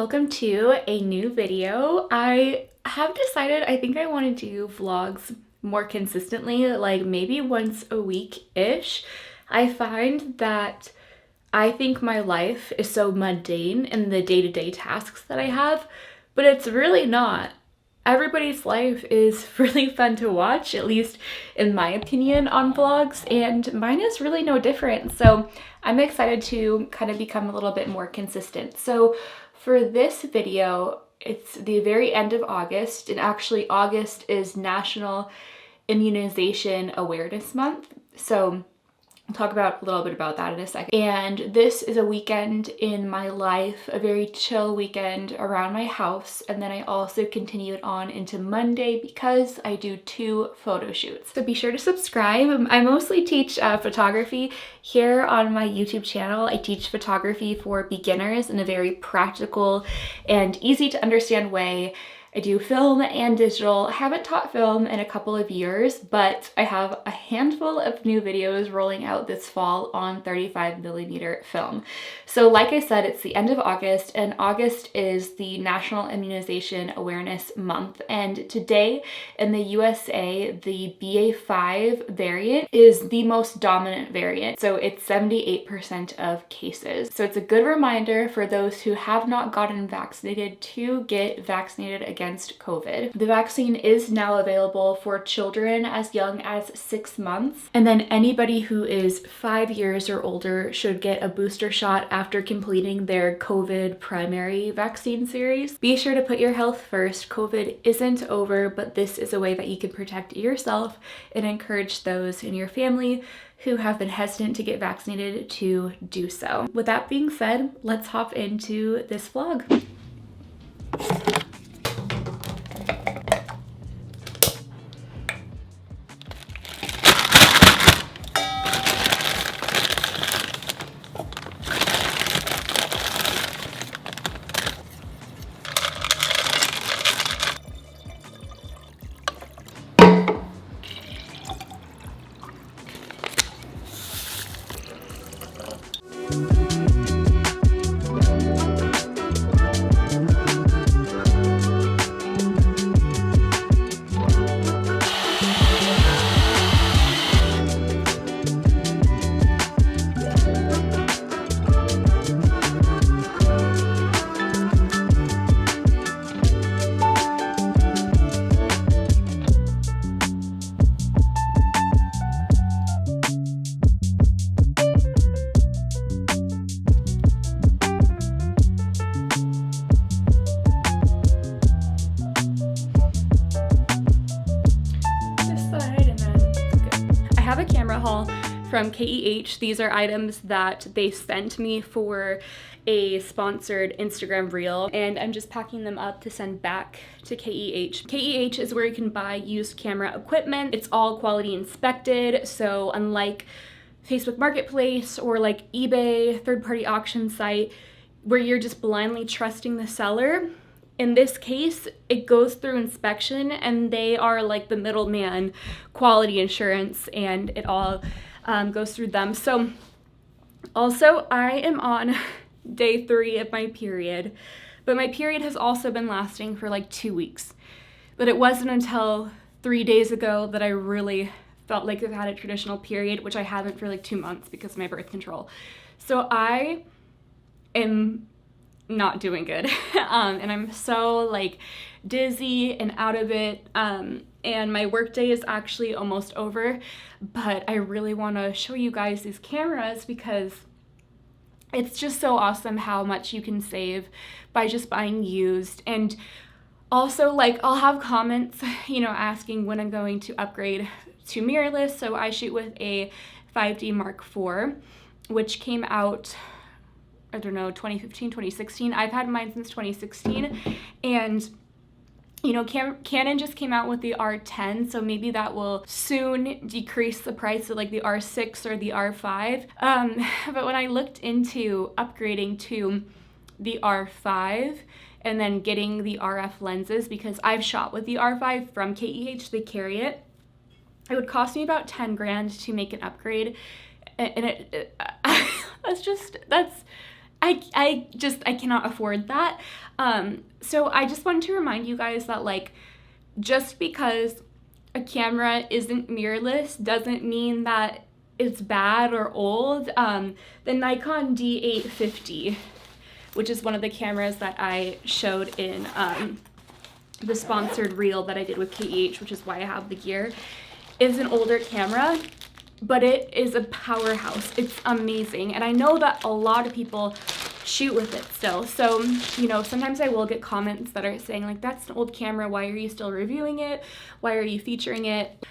welcome to a new video. I have decided I think I want to do vlogs more consistently, like maybe once a week-ish. I find that I think my life is so mundane in the day-to-day tasks that I have, but it's really not. Everybody's life is really fun to watch, at least in my opinion, on vlogs, and mine is really no different. So I'm excited to kind of become a little bit more consistent. So for this video, it's the very end of August, and actually August is National Immunization Awareness Month. So I'll talk about a little bit about that in a second. And this is a weekend in my life, a very chill weekend around my house. And then I also continue it on into Monday because I do 2 photo shoots. So be sure to subscribe. I mostly teach photography here on my YouTube channel. I teach photography for beginners in a very practical and easy to understand way. I do film and digital. I haven't taught film in a couple of years, but I have a handful of new videos rolling out this fall on 35mm film. So like I said, it's the end of August, and August is the National Immunization Awareness Month. And today in the USA, the BA.5 variant is the most dominant variant. So it's 78% of cases. So it's a good reminder for those who have not gotten vaccinated to get vaccinated against COVID. The vaccine is now available for children as young as 6 months, and then anybody who is 5 years or older should get a booster shot after completing their COVID primary vaccine series. Be sure to put your health first. COVID isn't over, but this is a way that you can protect yourself and encourage those in your family who have been hesitant to get vaccinated to do so. With that being said, let's hop into this vlog. From KEH. These are items that they sent me for a sponsored Instagram reel, and I'm just packing them up to send back to KEH. KEH is where you can buy used camera equipment. It's all quality inspected, so unlike Facebook Marketplace or like eBay, third-party auction site, where you're just blindly trusting the seller, in this case, it goes through inspection and they are like the middleman, quality assurance, and it all goes through them. So also I am on day 3 of my period, but my period has also been lasting for like 2 weeks. But it wasn't until 3 days ago that I really felt like I've had a traditional period, which I haven't for like 2 months because of my birth control. So I am not doing good. And I'm so like dizzy and out of it. And my work day is actually almost over, but I really want to show you guys these cameras because it's just so awesome how much you can save by just buying used. And also, like, I'll have comments, you know, asking when I'm going to upgrade to mirrorless. So I shoot with a 5D Mark IV, which came out, I don't know, 2015, 2016. I've had mine since 2016, and you know, Canon just came out with the R10, so maybe that will soon decrease the price of like the R6 or the R5. But when I looked into upgrading to the R5 and then getting the RF lenses, because I've shot with the R5 from KEH, they carry it, it would cost me about 10 grand to make an upgrade. And that's I cannot afford that. So I just wanted to remind you guys that like, just because a camera isn't mirrorless doesn't mean that it's bad or old. The Nikon D850, which is one of the cameras that I showed in the sponsored reel that I did with KEH, which is why I have the gear, is an older camera, but it is a powerhouse. It's amazing. And I know that a lot of people shoot with it still. So, you know, sometimes I will get comments that are saying like, that's an old camera, why are you still reviewing it? Why are you featuring it?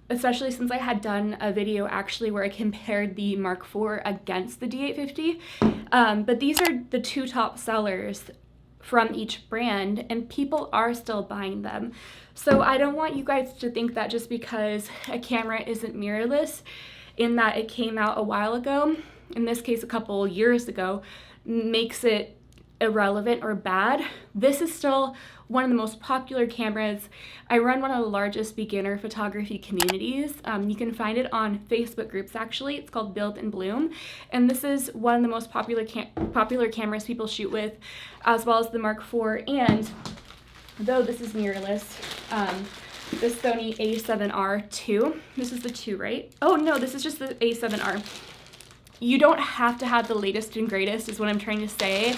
Especially since I had done a video actually where I compared the Mark IV against the D850. But these are the two top sellers from each brand, and people are still buying them. So I don't want you guys to think that just because a camera isn't mirrorless, in that it came out a while ago, in this case a couple years ago, makes it irrelevant or bad. This is still one of the most popular cameras. I run one of the largest beginner photography communities. You can find it on Facebook groups actually. It's called Build and Bloom. And this is one of the most popular cameras people shoot with, as well as the Mark IV. And though this is mirrorless, this Sony A7R II. This is the 2, right? Oh no, this is just the A7R. You don't have to have the latest and greatest, is what I'm trying to say,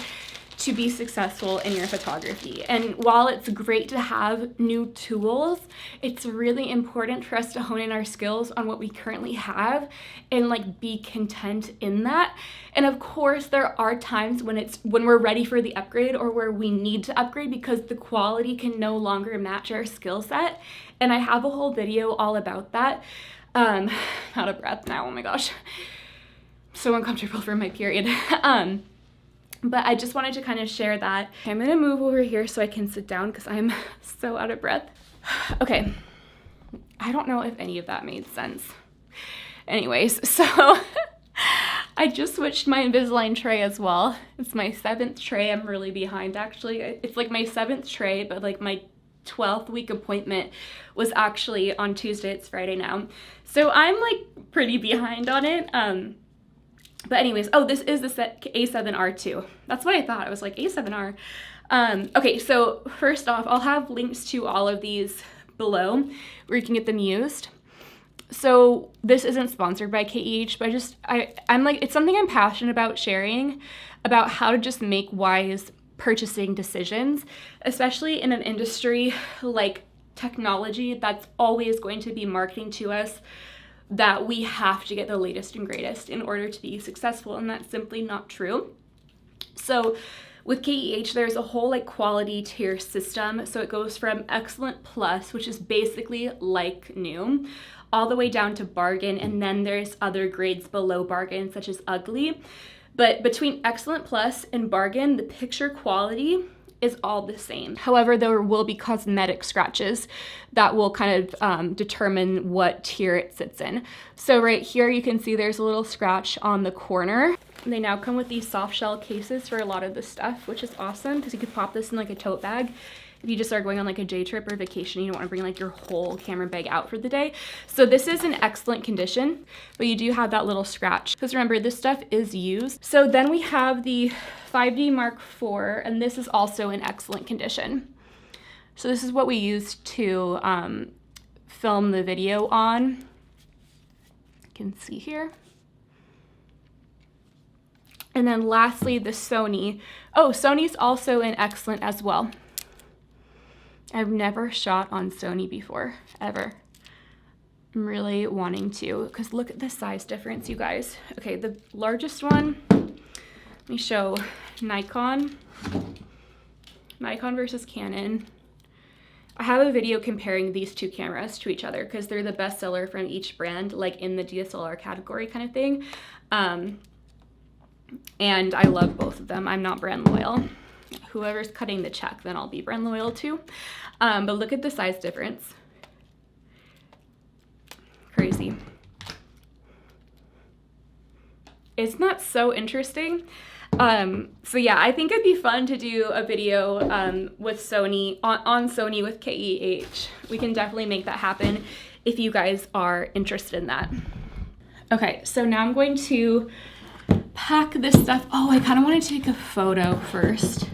to be successful in your photography. And while it's great to have new tools, it's really important for us to hone in our skills on what we currently have and like be content in that. And of course, there are times when we're ready for the upgrade or where we need to upgrade because the quality can no longer match our skill set. And I have a whole video all about that. Out of breath now, oh my gosh. So uncomfortable for my period. But I just wanted to kind of share that. I'm gonna move over here so I can sit down because I'm so out of breath. Okay, I don't know if any of that made sense. Anyways, so I just switched my Invisalign tray as well. It's my 7th tray. I'm really behind actually. It's like my 7th tray, but like my 12th week appointment was actually on Tuesday. It's Friday now. So I'm like pretty behind on it. But anyways, oh, this is the A7R II. That's what I thought. I was like, A7R. Okay, so first off, I'll have links to all of these below where you can get them used. So this isn't sponsored by KEH, but I'm like, it's something I'm passionate about sharing, about how to just make wise purchasing decisions, especially in an industry like technology that's always going to be marketing to us that we have to get the latest and greatest in order to be successful, and that's simply not true. So with KEH, there's a whole like quality tier system. So it goes from excellent plus, which is basically like new, all the way down to bargain, and then there's other grades below bargain, such as ugly. But between excellent plus and bargain, the picture quality is all the same. However, there will be cosmetic scratches that will kind of determine what tier it sits in. So right here, you can see there's a little scratch on the corner. They now come with these soft shell cases for a lot of the stuff, which is awesome because you could pop this in like a tote bag. If you just are going on like a day trip or vacation, you don't want to bring like your whole camera bag out for the day. So this is in excellent condition, but you do have that little scratch because remember, this stuff is used. So then we have the 5D Mark IV, and this is also in excellent condition. So this is what we used to film the video on. You can see here. And then lastly, the Sony. Oh, Sony's also in excellent as well. I've never shot on Sony before, ever. I'm really wanting to, because look at the size difference, you guys. Okay, the largest one, let me show Nikon versus Canon. I have a video comparing these two cameras to each other because they're the best seller from each brand, like in the DSLR category kind of thing. And I love both of them. I'm not brand loyal. Whoever's cutting the check, then I'll be brand loyal too. But look at the size difference. Crazy. Isn't that so interesting? So yeah, I think it'd be fun to do a video with Sony, on Sony with KEH. We can definitely make that happen if you guys are interested in that. Okay, so now I'm going to pack this stuff. Oh, I kind of want to take a photo first.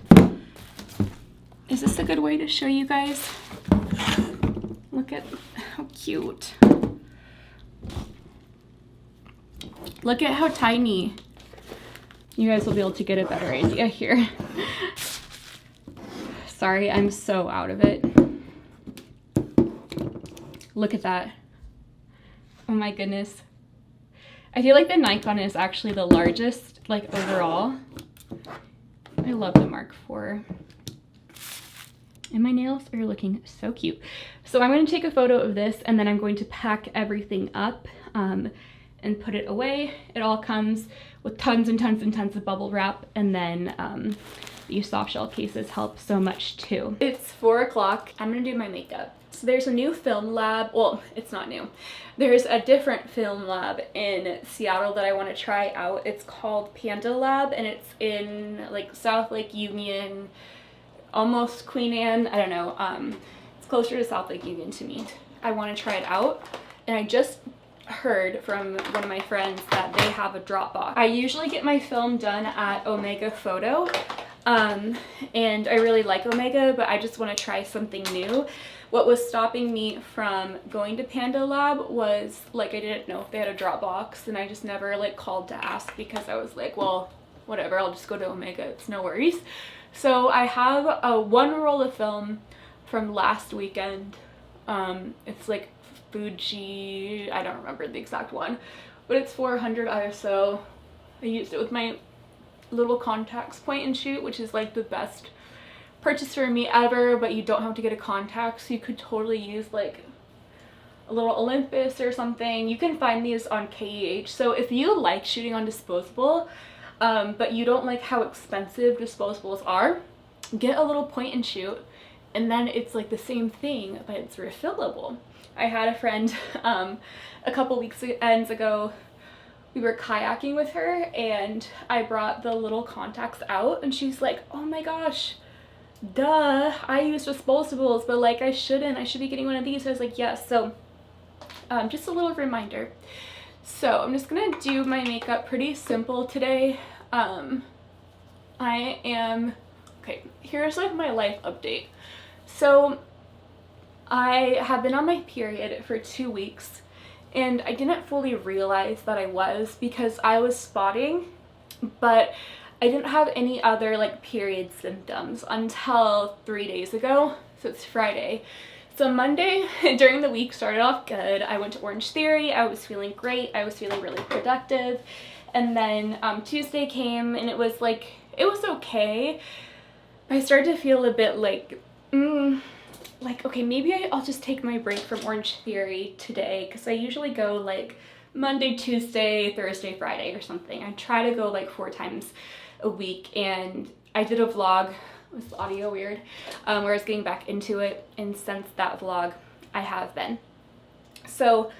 Is this a good way to show you guys? Look at how cute. Look at how tiny. You guys will be able to get a better idea here. Sorry, I'm so out of it. Look at that. Oh my goodness. I feel like the Nikon is actually the largest, like, overall. I love the Mark IV. And my nails are looking so cute. So I'm going to take a photo of this, and then I'm going to pack everything up and put it away. It all comes with tons and tons and tons of bubble wrap, and then these soft shell cases help so much too. It's 4 o'clock. I'm gonna do my makeup. So there's a new film lab. Well, it's not new. There's a different film lab in Seattle that I want to try out. It's called Panda Lab, and it's in like South Lake Union, almost Queen Anne. I don't know. It's closer to South Lake Union to me. I want to try it out, and I just heard from one of my friends that they have a drop box. I usually get my film done at Omega Photo, and I really like Omega, but I just want to try something new. What was stopping me from going to Panda Lab was, like, I didn't know if they had a drop box, and I just never, like, called to ask because I was like, well, whatever, I'll just go to Omega, it's no worries. So I have one roll of film from last weekend. It's like Fuji, I don't remember the exact one, but it's 400 ISO. I used it with my little contacts point and shoot, which is like the best purchase for me ever, but you don't have to get a contact, so you could totally use like a little Olympus or something. You can find these on KEH. So if you like shooting on disposable, but you don't like how expensive disposables are, get a little point and shoot, and then it's like the same thing, but it's refillable. I had a friend a couple weekends ago, we were kayaking with her, and I brought the little contacts out, and she's like, oh my gosh, duh, I use disposables, but like I should be getting one of these. I was like, yes. So just a little reminder. So I'm just gonna do my makeup pretty simple today. Okay, here's like my life update. So I have been on my period for 2 weeks, and I didn't fully realize that I was, because I was spotting, but I didn't have any other like period symptoms until 3 days ago. So it's Friday. So Monday during the week started off good. I went to Orange Theory. I was feeling great. I was feeling really productive. And then Tuesday came, and it was like, it was okay. I started to feel a bit like, okay, maybe I'll just take my break from Orange Theory today, because I usually go like Monday, Tuesday, Thursday, Friday or something. I try to go like 4 times a week, and I did a vlog. Was the audio weird? Where I was getting back into it, and since that vlog, I have been. So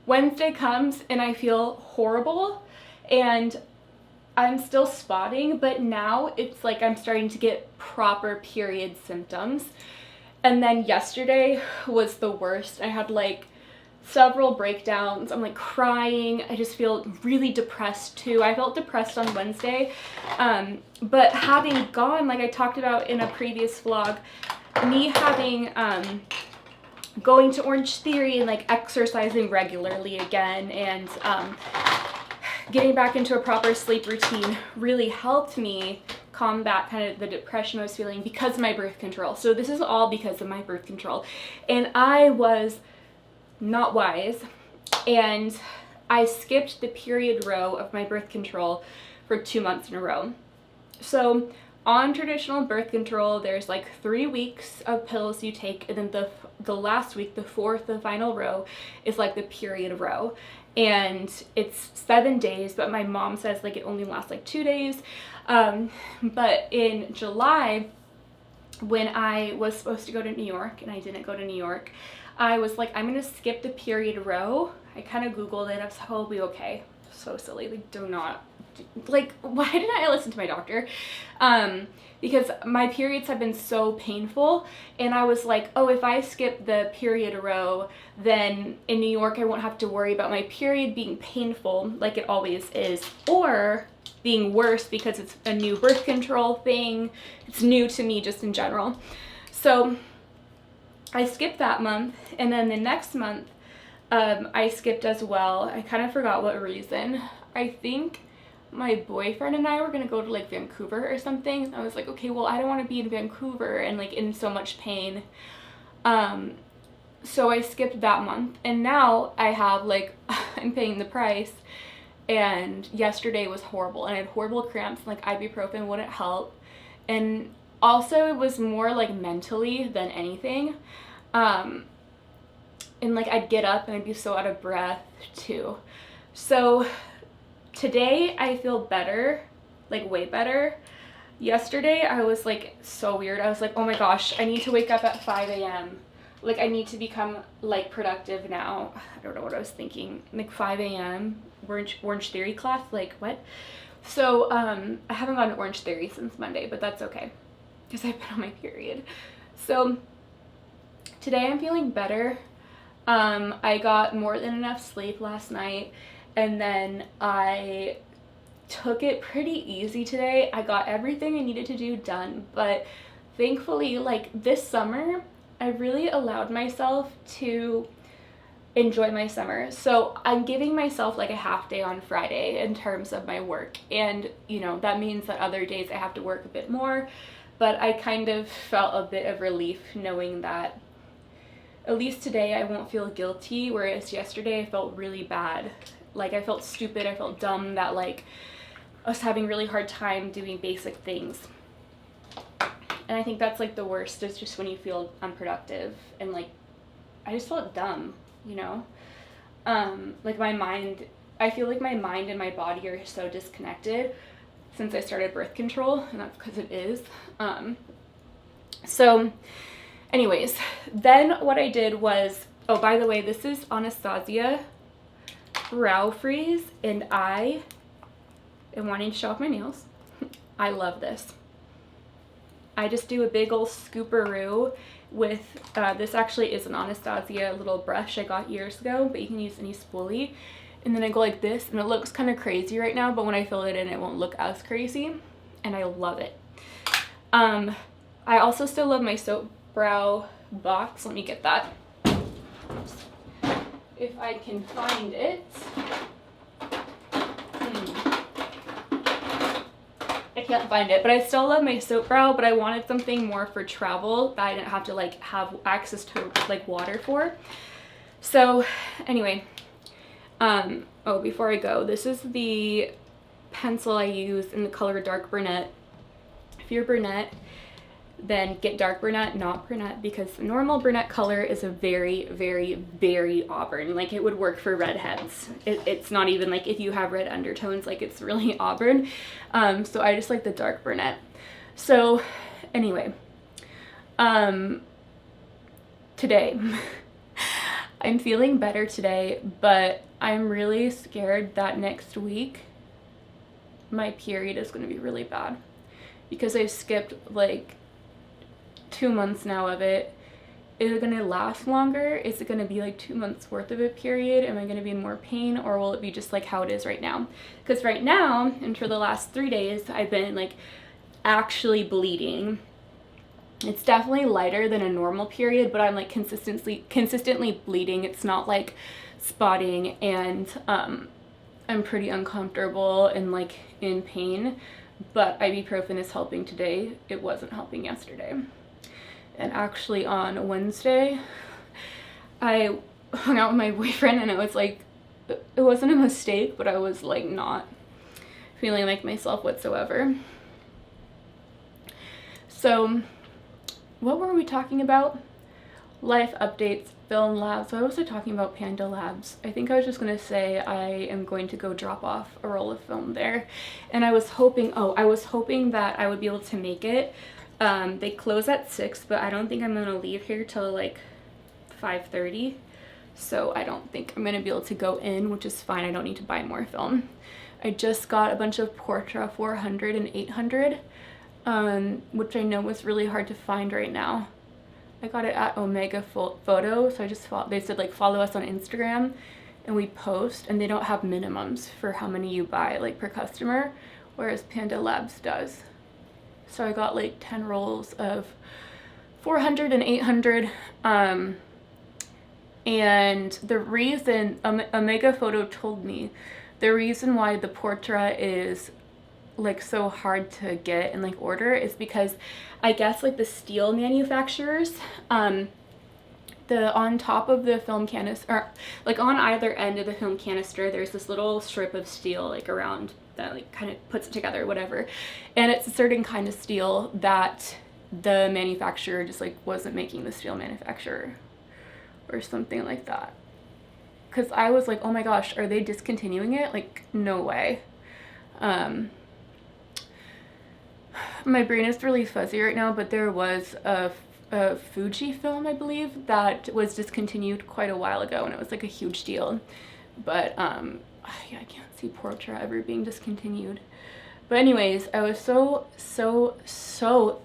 Wednesday comes, and I feel horrible, and I'm still spotting, but now it's like I'm starting to get proper period symptoms. And then yesterday was the worst. I had like several breakdowns. I'm like crying. I just feel really depressed too. I felt depressed on Wednesday, but having gone, like I talked about in a previous vlog, me having going to Orange Theory and like exercising regularly again, and getting back into a proper sleep routine really helped me combat kind of the depression I was feeling because of my birth control. So this is all because of my birth control, and I was not wise, and I skipped the period row of my birth control for 2 months in a row. So on traditional birth control, there's like 3 weeks of pills you take, and then the last week, the fourth, the final row, is like the period row, and it's 7 days, but my mom says like it only lasts like 2 days. But in July, when I was supposed to go to New York and I didn't go to New York, I was like, I'm gonna skip the period row. I kind of Googled it. I was like, oh, I'll be okay. So silly. Like, do not like, why didn't I listen to my doctor? Because my periods have been so painful, and I was like, oh, if I skip the period row, then in New York I won't have to worry about my period being painful like it always is, or being worse because it's a new birth control thing. It's new to me just in general. So I skipped that month, and then the next month I skipped as well. I kind of forgot what reason. I think my boyfriend and I were gonna go to like Vancouver or something. I was like, okay, well, I don't want to be in Vancouver and like in so much pain. So I skipped that month, and now I have like I'm paying the price, and yesterday was horrible, and I had horrible cramps, and like ibuprofen wouldn't help, and also it was more like mentally than anything. And like I'd get up and I'd be so out of breath too. So today I feel better, like way better. Yesterday I was like so weird. I was like, oh my gosh, I need to wake up at 5 a.m. Like I need to become like productive now. I don't know what I was thinking. Like 5 a.m. Orange Theory class, like what? So I haven't gone to Orange Theory since Monday, but that's okay because I've been on my period. So today I'm feeling better. I got more than enough sleep last night, and then I took it pretty easy today. I got everything I needed to do done, but thankfully, like this summer, I really allowed myself to enjoy my summer. So I'm giving myself like a half day on Friday in terms of my work, and you know, that means that other days I have to work a bit more, but I kind of felt a bit of relief knowing that at least today I won't feel guilty, whereas yesterday I felt really bad. Like I felt stupid, I felt dumb that like I was having really hard time doing basic things. And I think that's like the worst, is just when you feel unproductive, and like I just felt dumb, you know? Like my mind, I feel like my mind and my body are so disconnected since I started birth control, and that's because it is. So anyways, then what I did was, oh, by the way, this is Anastasia Brow Freeze, and I am wanting to show off my nails. I love this. I just do a big old scooperoo with, this actually is an Anastasia little brush I got years ago, but you can use any spoolie. And then I go like this, and it looks kind of crazy right now, but when I fill it in, it won't look as crazy, and I love it. I also still love my soap brow box. Let me get that if I can find it. I can't find it, but I still love my soap brow, but I wanted something more for travel that I didn't have to like have access to like water for. So anyway, oh, before I go, this is the pencil I use in the color dark brunette. If you're brunette, then get dark brunette, not brunette, because the normal brunette color is a very, very, very auburn. Like it would work for redheads. It's not even like if you have red undertones, like it's really auburn. So I just like the dark brunette. So anyway, today, I'm feeling better today, but I'm really scared that next week my period is going to be really bad, because I've skipped like 2 months now of it. Is it going to last longer? Is it going to be like 2 months worth of a period? Am I going to be in more pain, or will it be just like how it is right now? Because right now, and for the last 3 days, I've been like actually bleeding. It's definitely lighter than a normal period, but I'm like consistently bleeding. It's not like spotting, and I'm pretty uncomfortable and like in pain, but ibuprofen is helping today. It wasn't helping yesterday. And actually on Wednesday, I hung out with my boyfriend, and it was like, it wasn't a mistake, but I was like not feeling like myself whatsoever. So what were we talking about? Life updates, film labs. Why was I talking about Panda Labs? I think I was just gonna say I am going to go drop off a roll of film there, and I was hoping, I was hoping that I would be able to make it. They close at 6, but I don't think I'm gonna leave here till like 5:30. so I don't think I'm gonna be able to go in, which is fine. I don't need to buy more film. I just got a bunch of Portra 400 and 800, which I know was really hard to find right now. I got it at Omega Photo, so I just they said like follow us on Instagram and we post, and they don't have minimums for how many you buy like per customer, whereas Panda Labs does. So I got like 10 rolls of 400 and 800, and the reason Omega Photo told me the reason why the Portra is like so hard to get and like order is because I guess like the steel manufacturers, the on top of the film canister, or like on either end of the film canister, there's this little strip of steel like around that like kind of puts it together, whatever, and it's a certain kind of steel that the manufacturer just like wasn't making, the steel manufacturer or something like that. Because I was like, oh my gosh, are they discontinuing it? Like, no way. My brain is really fuzzy right now, but there was a Fuji film, I believe, that was discontinued quite a while ago, and it was like a huge deal. But yeah, I can't see Portra ever being discontinued. But anyways, I was so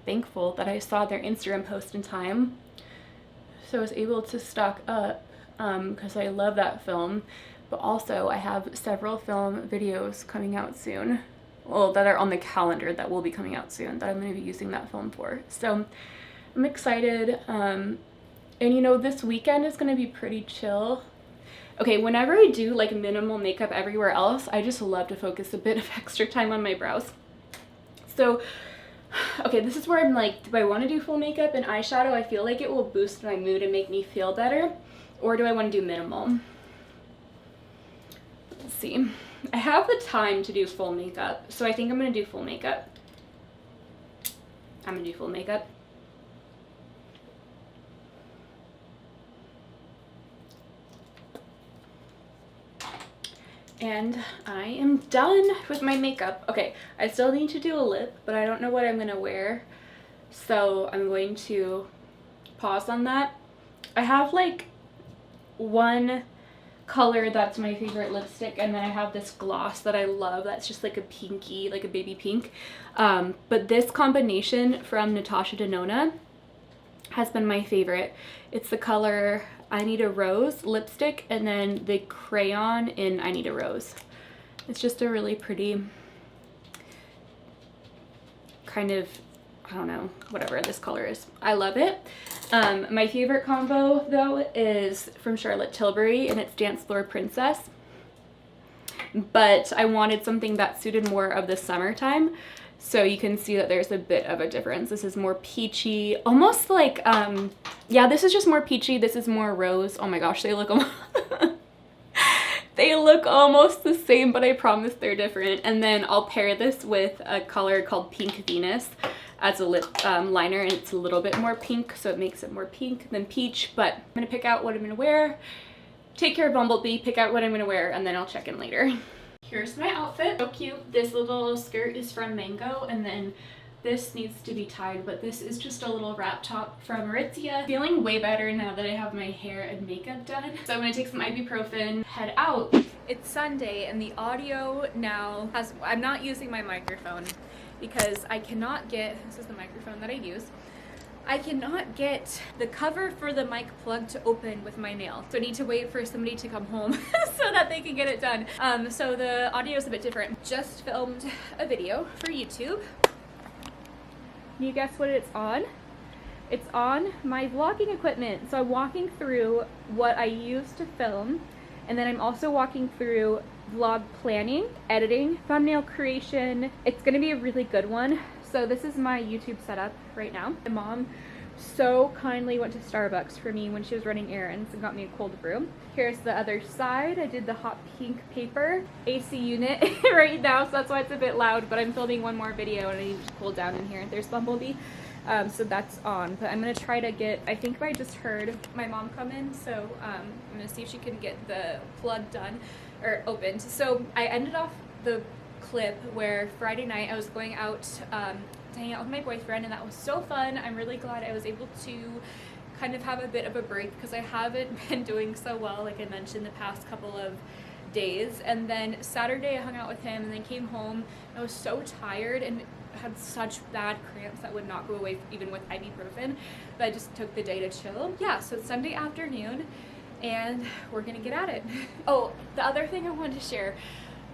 thankful that I saw their Instagram post in time, so I was able to stock up, because I love that film. But also I have several film videos coming out soon, well, that are on the calendar that will be coming out soon, that I'm going to be using that film for. So I'm excited, and you know, this weekend is going to be pretty chill. Okay, whenever I do like minimal makeup everywhere else, I just love to focus a bit of extra time on my brows. So, okay, this is where I'm like, do I want to do full makeup and eyeshadow? I feel like it will boost my mood and make me feel better. Or do I want to do minimal? Let's see. I have the time to do full makeup, so I think I'm going to do full makeup. I'm going to do full makeup. And I am done with my makeup. Okay, I still need to do a lip, but I don't know what I'm gonna wear, so I'm going to pause on that. I have like one color that's my favorite lipstick, and then I have this gloss that I love that's just like a pinky, like a baby pink. But this combination from Natasha Denona has been my favorite. It's the color I Need a Rose lipstick, and then the crayon in I Need a Rose. It's just a really pretty kind of, I don't know, whatever this color is. I love it. My favorite combo though is from Charlotte Tilbury, and it's Dance Floor Princess. But I wanted something that suited more of the summertime. So you can see that there's a bit of a difference. This is more peachy, almost like, yeah, this is just more peachy. This is more rose. Oh my gosh, they look they look almost the same, but I promise they're different. And then I'll pair this with a color called Pink Venus as a lip liner, and it's a little bit more pink, so it makes it more pink than peach. But I'm gonna pick out what I'm gonna wear, take care of Bumblebee, pick out what I'm gonna wear, and then I'll check in later. Here's my outfit. So cute. This little skirt is from Mango, and then this needs to be tied, but this is just a little wrap top from Aritzia. Feeling way better now that I have my hair and makeup done. So I'm gonna take some ibuprofen, head out. It's Sunday, and the audio now has, I'm not using my microphone because I cannot get, this is the microphone that I use, I cannot get the cover for the mic plug to open with my nail. So I need to wait for somebody to come home so that they can get it done. So the audio is a bit different. Just filmed a video for YouTube. Can you guess what it's on? It's on my vlogging equipment. So I'm walking through what I use to film, and then I'm also walking through vlog planning, editing, thumbnail creation. It's gonna be a really good one. So this is my YouTube setup right now. My mom so kindly went to Starbucks for me when she was running errands and got me a cold brew. Here's the other side. I did the hot pink paper AC unit right now, so that's why it's a bit loud, but I'm filming one more video and I need to cool down in here. There's Bumblebee, so that's on. But I'm gonna try to get, I think I just heard my mom come in, so I'm gonna see if she can get the plug done or opened. So I ended off the clip where Friday night I was going out to hang out with my boyfriend, and that was so fun. I'm really glad I was able to kind of have a bit of a break because I haven't been doing so well, like I mentioned, the past couple of days. And then Saturday I hung out with him and then came home. I was so tired and had such bad cramps that would not go away even with ibuprofen, but I just took the day to chill. Yeah, so it's Sunday afternoon and we're gonna get at it. Oh, the other thing I wanted to share,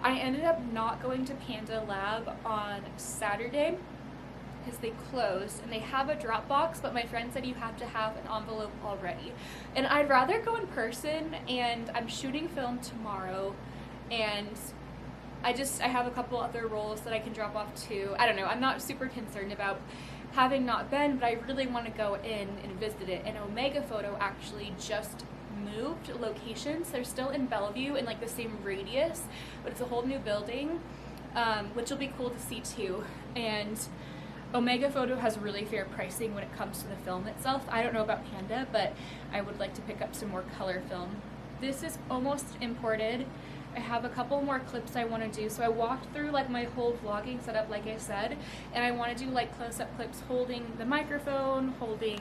I ended up not going to Panda Lab on Saturday because they closed, and they have a drop box, but my friend said you have to have an envelope already. And I'd rather go in person, and I'm shooting film tomorrow, and I have a couple other roles that I can drop off too. I don't know, I'm not super concerned about having not been, but I really want to go in and visit it. And Omega Photo actually just moved locations. They're still in Bellevue in like the same radius, but it's a whole new building, which will be cool to see too. And Omega Photo has really fair pricing when it comes to the film itself. I don't know about Panda, but I would like to pick up some more color film. This is almost imported. I have a couple more clips I want to do. So I walked through like my whole vlogging setup, like I said, and I want to do like close-up clips holding the microphone, holding,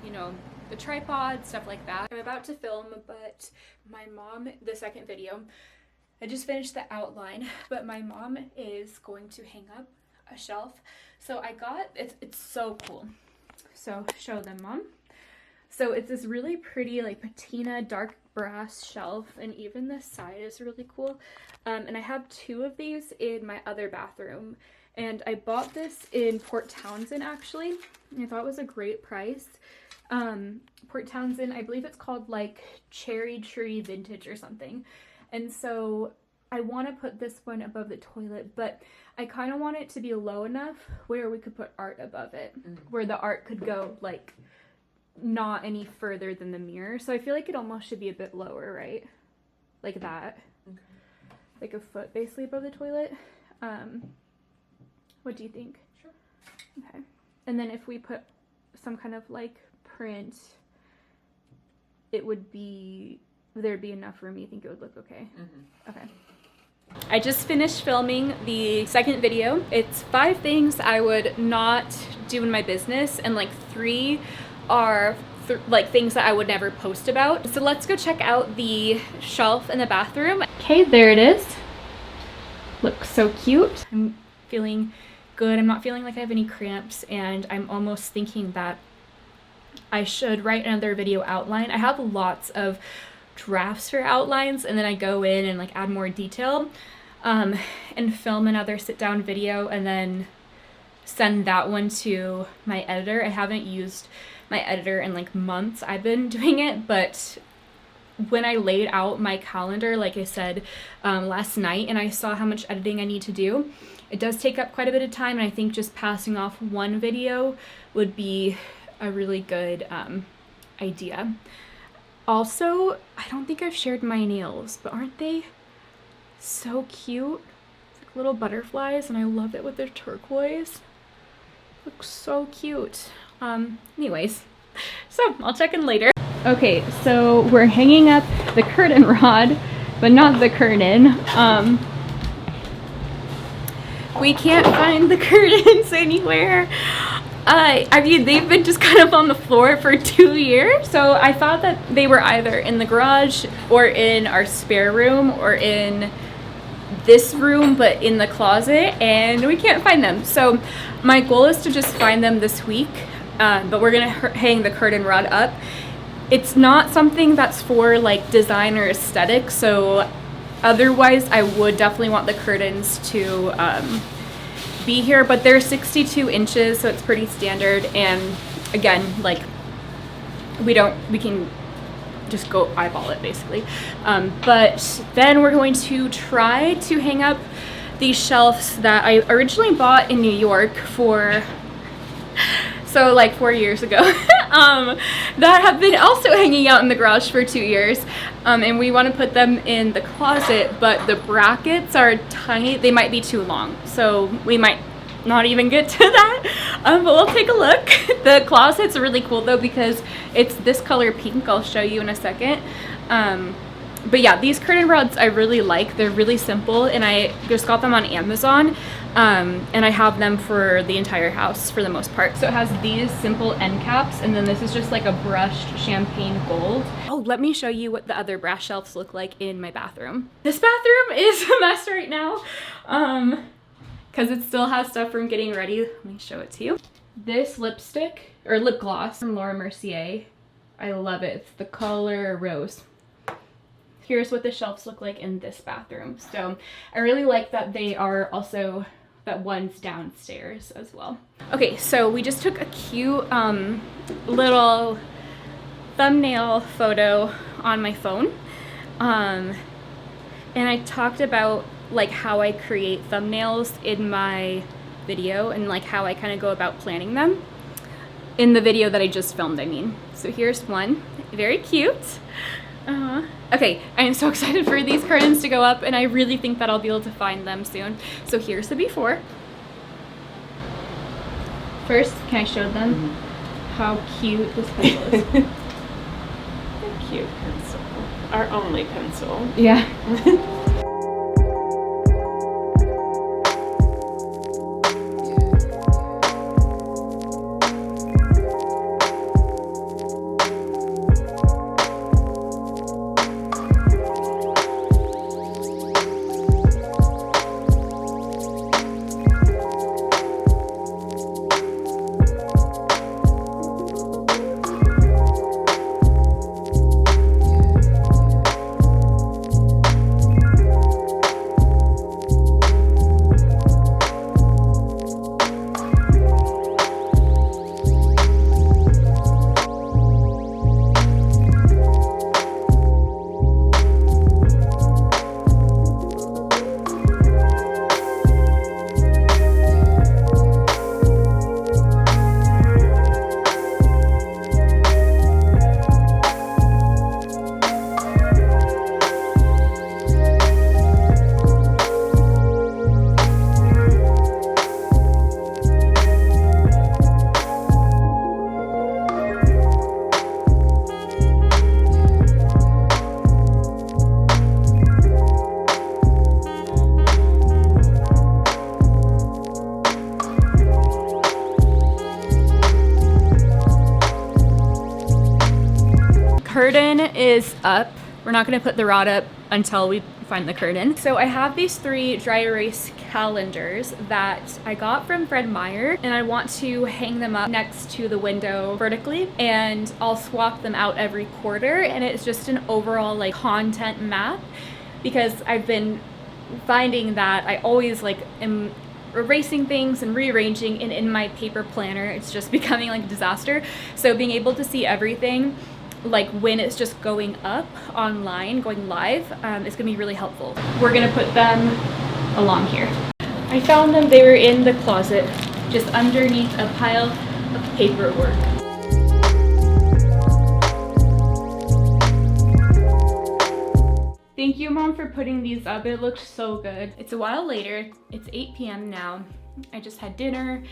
you know, the tripod, stuff like that. I'm about to film, but my mom, the second video, I just finished the outline, but my mom is going to hang up a shelf. So I got, it's so cool. So show them, Mom. So it's this really pretty like patina dark brass shelf, and even the side is really cool. And I have two of these in my other bathroom, and I bought this in Port Townsend actually. I thought it was a great price. Port Townsend, I believe it's called like Cherry Tree Vintage or something. And so I want to put this one above the toilet, but I kind of want it to be low enough where we could put art above it, where the art could go like not any further than the mirror. So I feel like it almost should be a bit lower, right? Like that. Okay. Like a foot basically above the toilet. What do you think? Sure. Okay. And then if we put some kind of like print, it would be, there'd be enough room. You think it would look okay? Okay. I just finished filming the second video. It's 5 things I would not do in my business, and like 3 are like things that I would never post about. So let's go check out the shelf in the bathroom. Okay, there it is. Looks so cute. I'm feeling good. I'm not feeling like I have any cramps, and I'm almost thinking that I should write another video outline. I have lots of drafts for outlines, and then I go in and like add more detail and film another sit down video and then send that one to my editor. I haven't used my editor in like months. I've been doing it, but when I laid out my calendar, like I said last night, and I saw how much editing I need to do, it does take up quite a bit of time, and I think just passing off one video would be a really good idea. Also, I don't think I've shared my nails, but aren't they so cute? It's like little butterflies, and I love it with their turquoise. Looks so cute. Anyways, so I'll check in later. Okay, so we're hanging up the curtain rod, but not the curtain. We can't find the curtains anywhere. I mean, they've been just kind of on the floor for 2 years, so I thought that they were either in the garage or in our spare room or in this room, but in the closet, and we can't find them. So my goal is to just find them this week, but we're gonna hang the curtain rod up. It's not something that's for like design or aesthetic, so otherwise I would definitely want the curtains to be here, but they're 62 inches, so it's pretty standard. And again, like we can just go eyeball it basically. But then we're going to try to hang up these shelves that I originally bought in New York for so like 4 years ago that have been also hanging out in the garage for 2 years, and we want to put them in the closet, but the brackets are tiny. They might be too long, so we might not even get to that, but we'll take a look. The closet's really cool though because it's this color pink. I'll show you in a second. But yeah, these curtain rods I really like. They're really simple, and I just got them on Amazon, and I have them for the entire house for the most part. So it has these simple end caps, and then this is just like a brushed champagne gold. Oh, let me show you what the other brass shelves look like in my bathroom. This bathroom is a mess right now, because it still has stuff from getting ready. Let me show it to you. This lipstick, or lip gloss from Laura Mercier. I love it. It's the color Rose. Here's what the shelves look like in this bathroom. So I really like that they are also, that one's downstairs as well. Okay, so we just took a cute little thumbnail photo on my phone. And I talked about like how I create thumbnails in my video and like how I kind of go about planning them. In the video that I just filmed, I mean. So here's one, very cute. Okay, I am so excited for these curtains to go up, and I really think that I'll be able to find them soon. So here's the before. First, can I show them how cute this pencil is? A cute pencil. Our only pencil. Yeah. Curtain is up. We're not gonna put the rod up until we find the curtain. So I have these 3 dry erase calendars that I got from Fred Meyer, and I want to hang them up next to the window vertically, and I'll swap them out every quarter, and it's just an overall like content map, because I've been finding that I always like am erasing things and rearranging, and in my paper planner it's just becoming like a disaster. So being able to see everything like when it's just going up online, going live, is gonna be really helpful. We're gonna put them along here. I found them, they were in the closet, just underneath a pile of paperwork. Thank you, Mom, for putting these up. It looks so good. It's a while later. It's 8 p.m. now. I just had dinner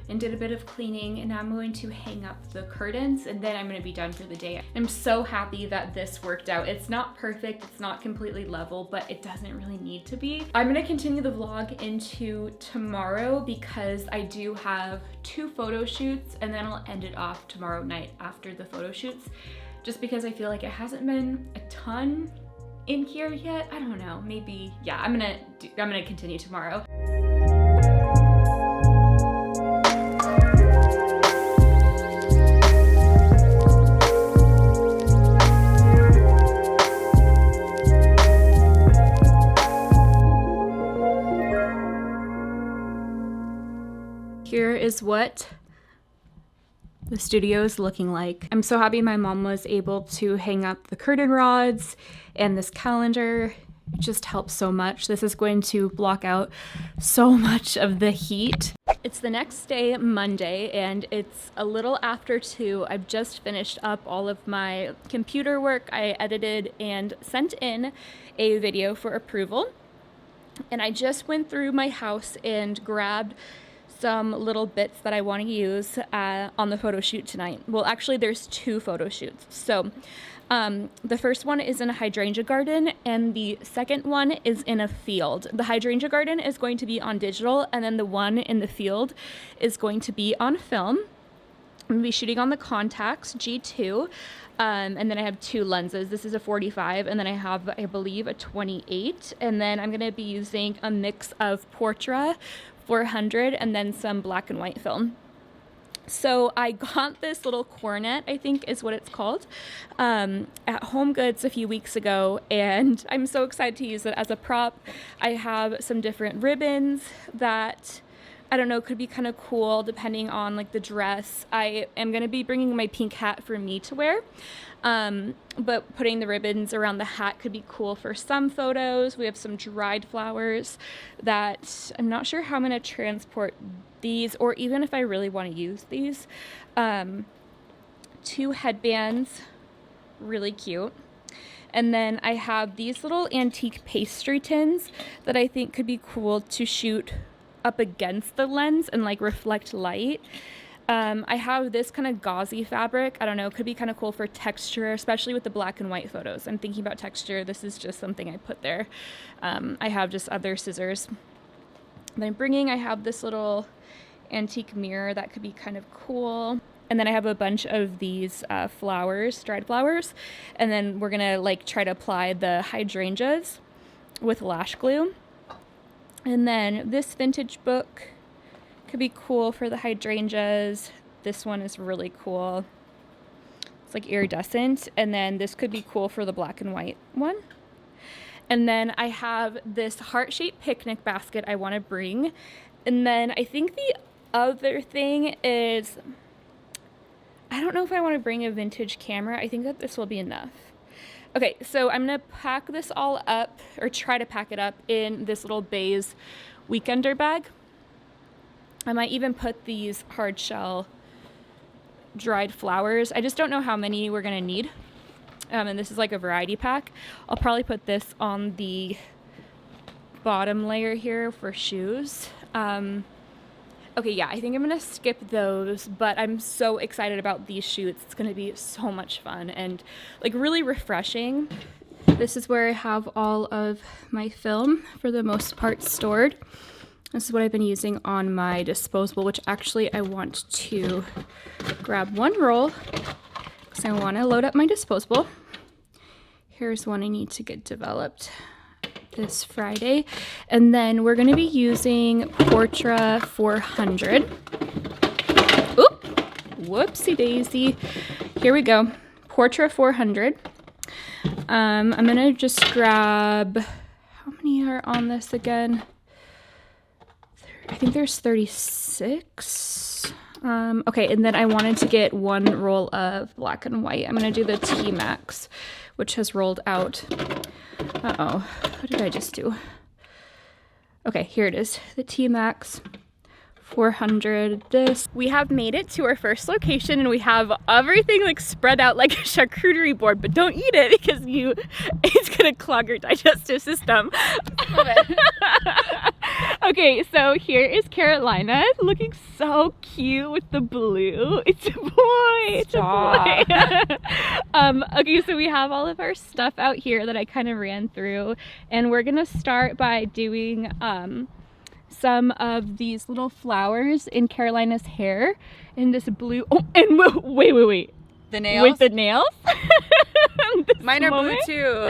and did a bit of cleaning, and now I'm going to hang up the curtains, and then I'm gonna be done for the day. I'm so happy that this worked out. It's not perfect, it's not completely level, but it doesn't really need to be. I'm gonna continue the vlog into tomorrow because I do have 2 photo shoots, and then I'll end it off tomorrow night after the photo shoots, just because I feel like it hasn't been a ton in here yet. I don't know, maybe, yeah, I'm gonna continue tomorrow. Here is what the studio is looking like. I'm so happy my mom was able to hang up the curtain rods and this calendar. It just helps so much. This is going to block out so much of the heat. It's the next day, Monday, and it's a little after 2. I've just finished up all of my computer work. I edited and sent in a video for approval. And I just went through my house and grabbed some little bits that I want to use on the photo shoot tonight. Well, actually there's 2 photo shoots. So The first one is in a hydrangea garden, and the second one is in a field. The hydrangea garden is going to be on digital, and then the one in the field is going to be on film. I'm going to be shooting on the Contax G2, and then I have 2 lenses. This is a 45, and then I have, I believe, a 28, and then I'm going to be using a mix of Portra 400 and then some black and white film. So I got this little cornet, I think is what it's called, at Home Goods a few weeks ago, and I'm so excited to use it as a prop. I have some different ribbons that, I don't know, could be kind of cool depending on like the dress. I am going to be bringing my pink hat for me to wear, but putting the ribbons around the hat could be cool for some photos. We have some dried flowers that I'm not sure how I'm going to transport these, or even if I really want to use these. 2 headbands, really cute. And then I have these little antique pastry tins that I think could be cool to shoot up against the lens and like reflect light. I have this kind of gauzy fabric. I don't know, could be kind of cool for texture, especially with the black and white photos. I'm thinking about texture. This is just something I put there. I have just other scissors that I have this little antique mirror that could be kind of cool. And then I have a bunch of these flowers, dried flowers. And then we're gonna like try to apply the hydrangeas with lash glue. And then this vintage book could be cool for the hydrangeas. This one is really cool. It's like iridescent. And then this could be cool for the black and white one. And then I have this heart-shaped picnic basket I want to bring. And then I think the other thing is, I don't know if I want to bring a vintage camera. I think that this will be enough. Okay, so I'm going to pack this all up, or try to pack it up in this little beige weekender bag. I might even put these hard shell dried flowers. I just don't know how many we're going to need. And this is like a variety pack. I'll probably put this on the bottom layer here for shoes. Okay, yeah, I think I'm gonna skip those, but I'm so excited about these shoots. It's gonna be so much fun and like really refreshing. This is where I have all of my film for the most part stored. This is what I've been using on my disposable, which actually I want to grab one roll because I want to load up my disposable. Here's one I need to get developed this Friday. And then we're going to be using Portra 400. Oop, whoopsie daisy. Here we go. Portra 400. I'm going to just grab, how many are on this again? I think there's 36. Okay, and then I wanted to get one roll of black and white. I'm going to do the T-Max, which has rolled out. Uh-oh, what did I just do? Okay, here it is, the T-Max 400. This. We have made it to our first location and we have everything like spread out like a charcuterie board, but don't eat it because it's gonna clog your digestive system. Okay, so here is Carolina looking so cute with the blue. It's a boy. It's Stop. a boy. Okay, so we have all of our stuff out here that I kind of ran through, and we're gonna start by doing some of these little flowers in Carolina's hair in this blue. Oh, and wait. The nails? With the nails? Mine are blue too.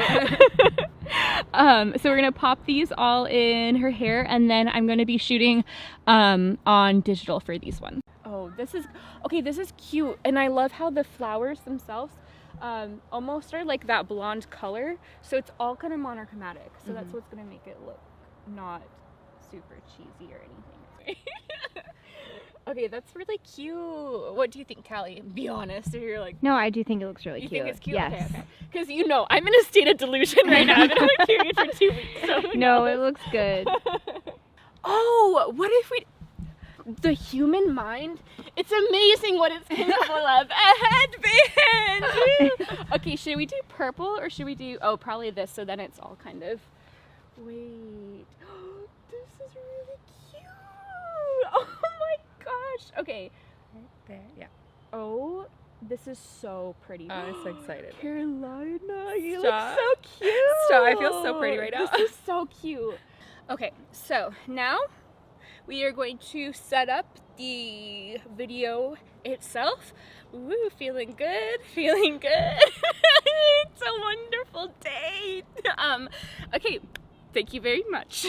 So we're gonna pop these all in her hair, and then I'm gonna be shooting on digital for these ones. Oh, this is cute, and I love how the flowers themselves almost are like that blonde color, so it's all kind of monochromatic. So that's what's gonna make it look not super cheesy or anything. Okay, that's really cute. What do you think, Callie? Be honest, or you're like... No, I do think it looks really You cute. think it's cute? Yes. Okay. Because you know, I'm in a state of delusion right now. I've been only hearing it for 2 weeks. So who No, knows? it looks good. Oh, what if we... The human mind, it's amazing what it's capable of. A headband! Okay, should we do purple or should we do... Oh, probably this, so then it's all kind of... Wait. This is really cute! Oh my gosh! Okay. Right there, yeah. Oh This is so pretty. Oh, I'm so excited. Carolina, you Stop. look so cute. Stop, I feel so pretty right now. This is so cute. Okay, so now we are going to set up the video itself. Woo, feeling good, feeling good. It's a wonderful day. Okay, thank you very much.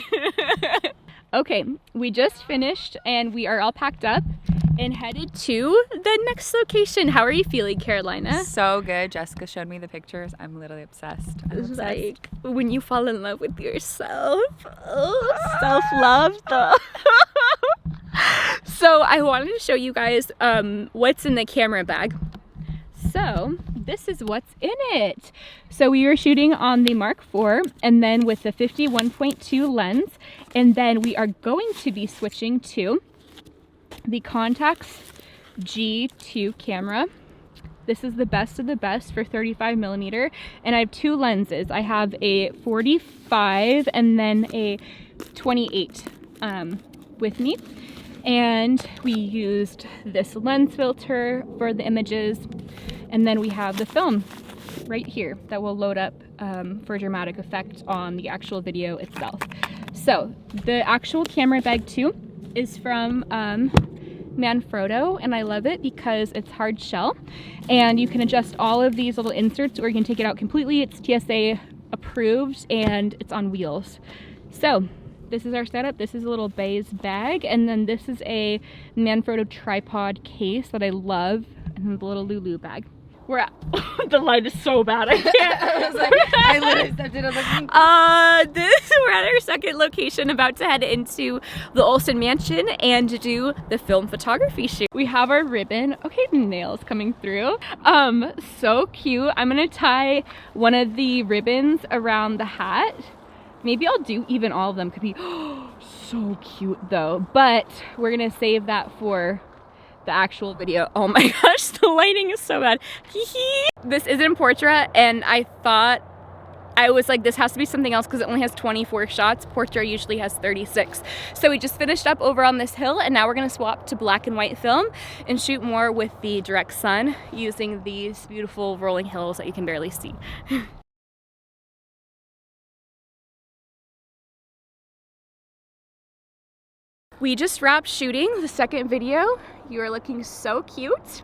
Okay, we just finished and we are all packed up and headed to the next location. How are you feeling, Carolina? So good. Jessica showed me the pictures. I'm literally obsessed. It's like when you fall in love with yourself. Oh, self-love though. So I wanted to show you guys what's in the camera bag. So this is what's in it. So we were shooting on the Mark IV and then with the 51.2 lens, and then we are going to be switching to the Contax G2 camera. This is the best of the best for 35mm, and I have two lenses. I have a 45 and then a 28 with me. And we used this lens filter for the images, and then we have the film right here that will load up for dramatic effect on the actual video itself. So the actual camera bag too is from Manfrotto, and I love it because it's hard shell and you can adjust all of these little inserts, or you can take it out completely. It's TSA approved and it's on wheels. So this is our setup. This is a little baize bag, and then this is a Manfrotto tripod case that I love, and then the little Lulu bag. We're at the light is so bad. I can't. I was like, I literally stepped in. I was like, We're at our second location, about to head into the Olsen Mansion and do the film photography shoot. We have our ribbon. Okay, nails coming through. So cute. I'm gonna tie one of the ribbons around the hat. Maybe I'll do even all of them. Could be so cute though. But we're gonna save that for the actual video. Oh my gosh, the lighting is so bad. This isn't Portra, and I thought, I was like, this has to be something else because it only has 24 shots. Portra usually has 36. So we just finished up over on this hill, and now we're gonna swap to black and white film and shoot more with the direct sun using these beautiful rolling hills that you can barely see. We just wrapped shooting the second video. You are looking so cute.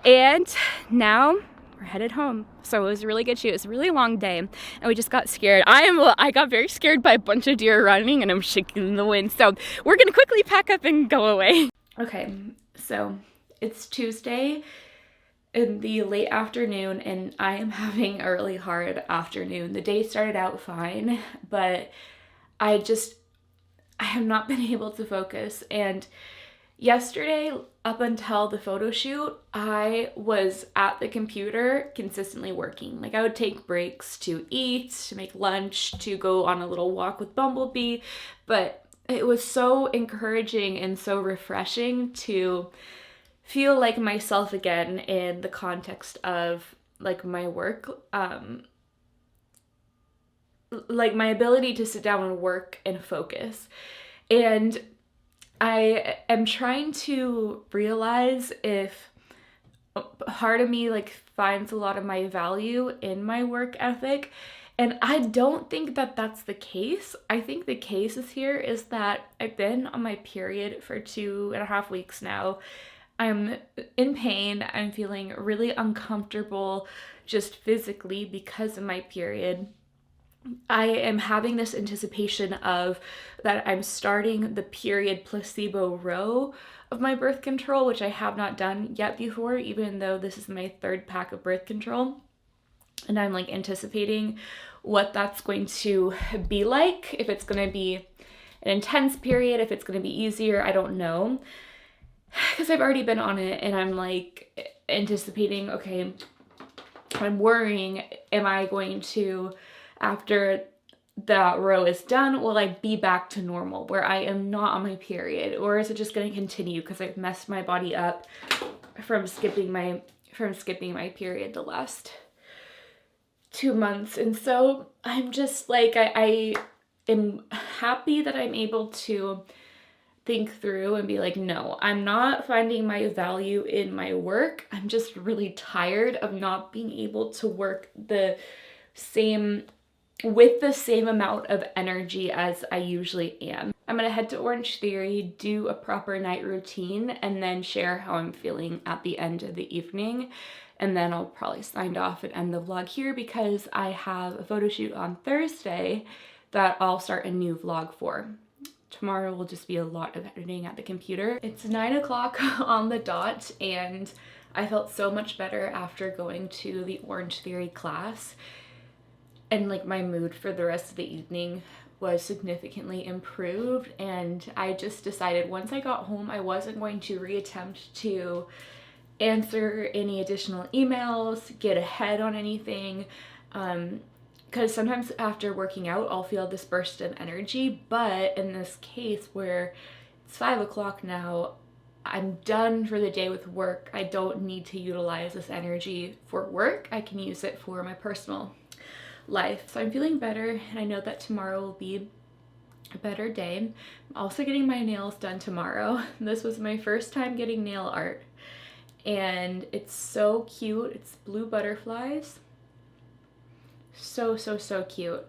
And now we're headed home. So it was a really good shoot. It was a really long day, and we just got scared. I got very scared by a bunch of deer running, and I'm shaking in the wind. So we're gonna quickly pack up and go away. Okay, so it's Tuesday in the late afternoon, and I am having a really hard afternoon. The day started out fine, but I have not been able to focus. And yesterday, up until the photo shoot, I was at the computer consistently working. Like, I would take breaks to eat, to make lunch, to go on a little walk with Bumblebee, but it was so encouraging and so refreshing to feel like myself again in the context of like my work, like my ability to sit down and work and focus. And I am trying to realize if part of me like finds a lot of my value in my work ethic. And I don't think that that's the case. I think the case here is that I've been on my period for 2.5 weeks now. I'm in pain. I'm feeling really uncomfortable just physically because of my period. I am having this anticipation of that I'm starting the period placebo row of my birth control, which I have not done yet before, even though this is my 3rd pack of birth control. And I'm like anticipating what that's going to be like, if it's going to be an intense period, if it's going to be easier, I don't know. Because I've already been on it, and I'm like anticipating, okay, I'm worrying, am I going to, after that row is done, will I be back to normal where I am not on my period, or is it just going to continue because I've messed my body up from skipping my period the last 2 months? And so I'm just like, I am happy that I'm able to think through and be like, no, I'm not finding my value in my work. I'm just really tired of not being able to work with the same amount of energy as I usually am. I'm gonna head to Orange Theory, do a proper night routine, and then share how I'm feeling at the end of the evening. And then I'll probably sign off and end the vlog here because I have a photo shoot on Thursday that I'll start a new vlog for. Tomorrow will just be a lot of editing at the computer. It's 9 o'clock on the dot, and I felt so much better after going to the Orange Theory class. And like my mood for the rest of the evening was significantly improved, and I just decided once I got home I wasn't going to reattempt to answer any additional emails, get ahead on anything, because sometimes after working out I'll feel this burst of energy, but in this case where it's 5 o'clock now, I'm done for the day with work. I don't need to utilize this energy for work. I can use it for my personal life. So I'm feeling better, and I know that tomorrow will be a better day. I'm also getting my nails done tomorrow. This was my first time getting nail art, and it's so cute. It's blue butterflies. So cute.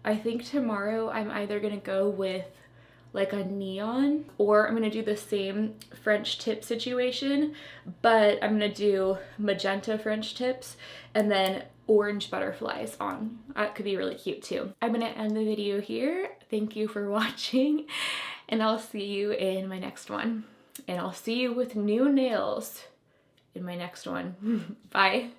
I think tomorrow I'm either gonna go with like a neon, or I'm gonna do the same French tip situation, but I'm gonna do magenta French tips and then orange butterflies on. That could be really cute too. I'm gonna end the video here. Thank you for watching, and I'll see you in my next one. And I'll see you with new nails in my next one. Bye.